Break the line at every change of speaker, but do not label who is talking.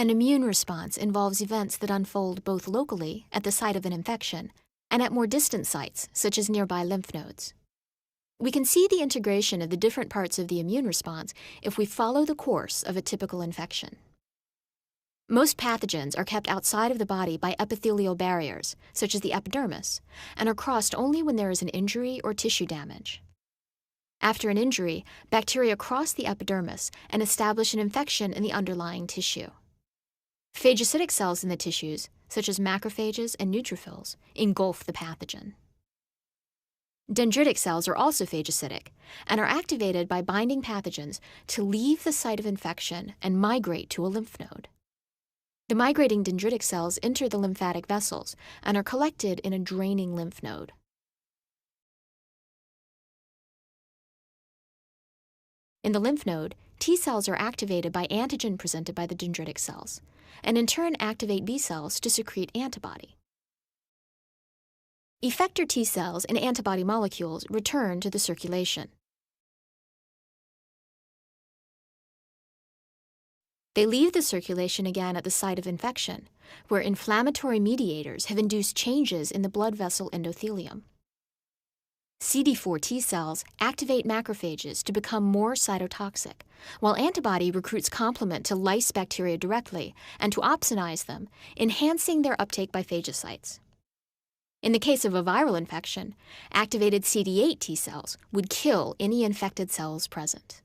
An immune response involves events that unfold both locally, at the site of an infection, and at more distant sites, such as nearby lymph nodes. We can see the integration of the different parts of the immune response if we follow the course of a typical infection. Most pathogens are kept outside of the body by epithelial barriers, such as the epidermis, and are crossed only when there is an injury or tissue damage. After an injury, bacteria cross the epidermis and establish an infection in the underlying tissue. Phagocytic cells in the tissues, such as macrophages and neutrophils, engulf the pathogen. Dendritic cells are also phagocytic and are activated by binding pathogens to leave the site of infection and migrate to a lymph node. The migrating dendritic cells enter the lymphatic vessels and are collected in a draining lymph node. In the lymph node, T cells are activated by antigen presented by the dendritic cells, and in turn activate B cells to secrete antibody. Effector T cells and antibody molecules return to the circulation. They leave the circulation again at the site of infection, where inflammatory mediators have induced changes in the blood vessel endothelium. CD4 T cells activate macrophages to become more cytotoxic, while antibody recruits complement to lyse bacteria directly and to opsonize them, enhancing their uptake by phagocytes. In the case of a viral infection, activated CD8 T cells would kill any infected cells present.